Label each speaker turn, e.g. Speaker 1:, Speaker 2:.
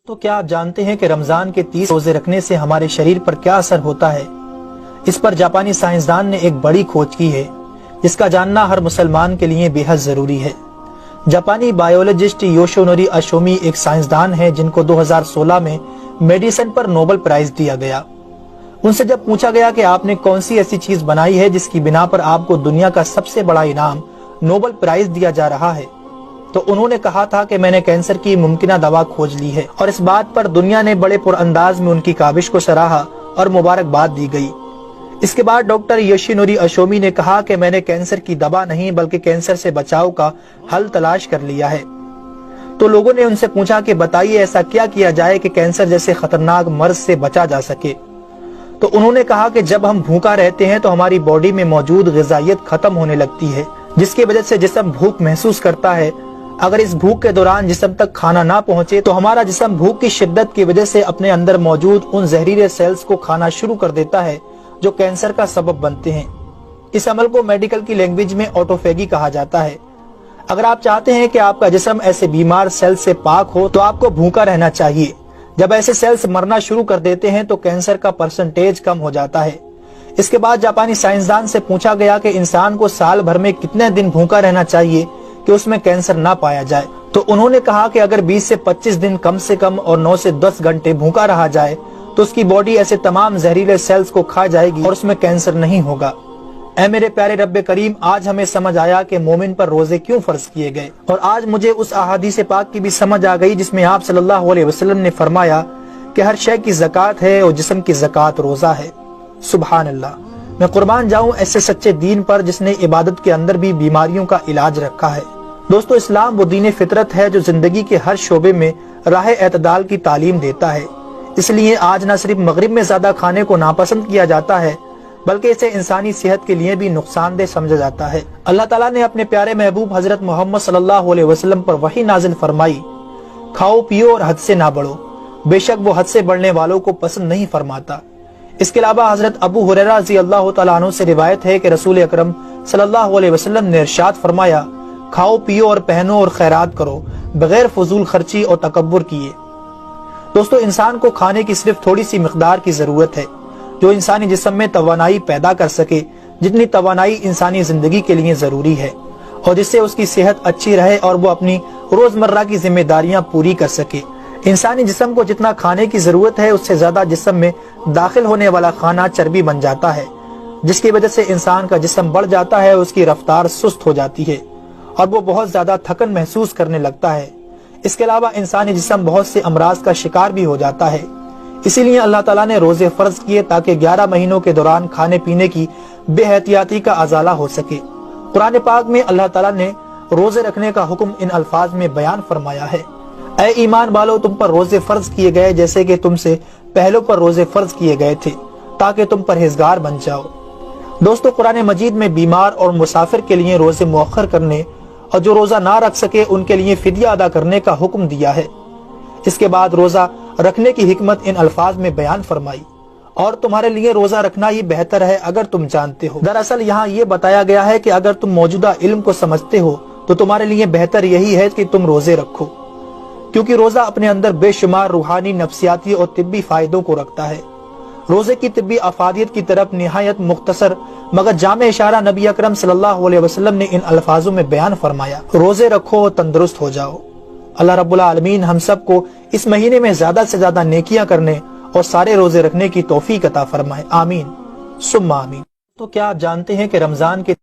Speaker 1: تو کیا آپ جانتے ہیں کہ رمضان کے 30 روزے رکھنے سے ہمارے شریر پر کیا اثر ہوتا ہے؟ اس پر جاپانی سائنسدان نے ایک بڑی کھوج کی ہے جس کا جاننا ہر مسلمان کے لیے بے حد ضروری ہے۔ جاپانی بایولوجسٹ یوشونوری اشومی ایک سائنسدان ہے جن کو 2016 میں میڈیسن پر نوبل پرائز دیا گیا۔ ان سے جب پوچھا گیا کہ آپ نے کون سی ایسی چیز بنائی ہے جس کی بنا پر آپ کو دنیا کا سب سے بڑا انعام نوبل پرائز دیا جا رہا ہے، تو انہوں نے کہا تھا کہ میں نے کینسر کی ممکنہ دوا کھوج لی ہے، اور اس بات پر دنیا نے بڑے پر انداز میں ان کی کاوش کو سراہا اور مبارکباد دی گئی۔ اس کے بعد ڈاکٹر یوشینوری اشومی نے کہا کہ میں نے کینسر کی دوا نہیں بلکہ کینسر سے بچاؤ کا حل تلاش کر لیا ہے۔ تو لوگوں نے ان سے پوچھا کہ بتائیے ایسا کیا کیا جائے کہ کینسر جیسے خطرناک مرض سے بچا جا سکے۔ تو انہوں نے کہا کہ جب ہم بھوکا رہتے ہیں تو ہماری باڈی میں موجود غذائیت ختم ہونے لگتی ہے، جس کی وجہ سے جسم بھوک محسوس کرتا ہے۔ اگر اس بھوک کے دوران جسم تک کھانا نہ پہنچے تو ہمارا جسم بھوک کی شدت کی وجہ سے اپنے اندر موجود ان زہریلے سیلز کو کھانا شروع کر دیتا ہے جو کینسر کا سبب بنتے ہیں۔ اس عمل کو میڈیکل کی لینگویج میں آٹوفیگی کہا جاتا ہے۔ اگر آپ چاہتے ہیں کہ آپ کا جسم ایسے بیمار سیلز سے پاک ہو تو آپ کو بھوکا رہنا چاہیے۔ جب ایسے سیلز مرنا شروع کر دیتے ہیں تو کینسر کا پرسنٹیج کم ہو جاتا ہے۔ اس کے بعد جاپانی سائنسدان سے پوچھا گیا کہ انسان کو سال بھر میں کتنے دن بھوکا رہنا چاہیے کہ اس میں کینسر نہ پایا جائے۔ تو انہوں نے کہا کہ اگر 20 سے 25 دن کم سے کم اور 9 سے 10 گھنٹے بھوکا رہا جائے تو اس کی باڈی ایسے تمام زہریلے سیلز کو کھا جائے گی اور اس میں کینسر نہیں ہوگا۔ اے میرے پیارے رب کریم، آج ہمیں سمجھ آیا کہ مومن پر روزے کیوں فرض کیے گئے، اور آج مجھے اس احادیث پاک کی بھی سمجھ آ گئی جس میں آپ صلی اللہ علیہ وسلم نے فرمایا کہ ہر شے کی زکوٰۃ ہے اور جسم کی زکوٰۃ روزہ ہے۔ سبحان اللہ، میں قربان جاؤں ایسے سچے دین پر جس نے عبادت کے اندر بھی بیماریوں کا علاج رکھا ہے۔ دوستو، اسلام وہ دین فطرت ہے جو زندگی کے ہر شعبے میں راہ اعتدال کی تعلیم دیتا ہے۔ اس لیے آج نہ صرف مغرب میں زیادہ کھانے کو ناپسند کیا جاتا ہے بلکہ اسے انسانی صحت کے لیے بھی نقصان دہ سمجھا جاتا ہے۔ اللہ تعالیٰ نے اپنے پیارے محبوب حضرت محمد صلی اللہ علیہ وسلم پر وحی نازل فرمائی، کھاؤ پیو اور حد سے نہ بڑھو، بے شک وہ حد سے بڑھنے والوں کو پسند نہیں فرماتا۔ اس کے علاوہ حضرت ابو ہریرہ رضی اللہ تعالیٰ عنہ سے روایت ہے کہ رسول اکرم صلی اللہ علیہ وسلم نے ارشاد فرمایا، کھاؤ پیو اور پہنو اور خیرات کرو بغیر فضول خرچی اور تکبر کیے۔ دوستو، انسان کو کھانے کی صرف تھوڑی سی مقدار کی ضرورت ہے جو انسانی جسم میں توانائی پیدا کر سکے، جتنی توانائی انسانی زندگی کے لیے ضروری ہے، اور جس سے اس کی صحت اچھی رہے اور وہ اپنی روزمرہ کی ذمہ داریاں پوری کر سکے۔ انسانی جسم کو جتنا کھانے کی ضرورت ہے اس سے زیادہ جسم میں داخل ہونے والا کھانا چربی بن جاتا ہے، جس کی وجہ سے انسان کا جسم بڑھ جاتا ہے، اس کی رفتار سست ہو جاتی ہے اور وہ بہت زیادہ تھکن محسوس کرنے لگتا ہے۔ اس کے علاوہ انسانی جسم بہت سے امراض کا شکار بھی ہو جاتا ہے۔ اسی لیے اللہ تعالیٰ نے روزے فرض کیے تاکہ 11 مہینوں کے دوران کھانے پینے کی بے احتیاطی کا ازالہ ہو سکے۔ قرآن پاک میں اللہ تعالیٰ نے روزے رکھنے کا حکم ان الفاظ میں بیان فرمایا ہے، اے ایمان والو، تم پر روزے فرض کیے گئے جیسے کہ تم سے پہلوں پر روزے فرض کیے گئے تھے تاکہ تم پرہیزگار بن جاؤ۔ دوستو، قرآن مجید میں بیمار اور مسافر کے لیے روزے مؤخر کرنے اور جو روزہ نہ رکھ سکے ان کے لیے فدیہ ادا کرنے کا حکم دیا ہے۔ اس کے بعد روزہ رکھنے کی حکمت ان الفاظ میں بیان فرمائی، اور تمہارے لیے روزہ رکھنا ہی بہتر ہے اگر تم جانتے ہو۔ دراصل یہاں یہ بتایا گیا ہے کہ اگر تم موجودہ علم کو سمجھتے ہو تو تمہارے لیے بہتر یہی ہے کہ تم روزے رکھو، کیونکہ روزہ اپنے اندر بے شمار روحانی، نفسیاتی اور طبی فائدوں کو رکھتا ہے۔ روزے کی طبی افادیت کی طرف نہایت مختصر مگر جامع اشارہ نبی اکرم صلی اللہ علیہ وسلم نے ان الفاظوں میں بیان فرمایا، روزے رکھو اور تندرست ہو جاؤ۔ اللہ رب العالمین ہم سب کو اس مہینے میں زیادہ سے زیادہ نیکیاں کرنے اور سارے روزے رکھنے کی توفیق عطا فرمائے، آمین ثم آمین۔ تو کیا آپ جانتے ہیں کہ رمضان کے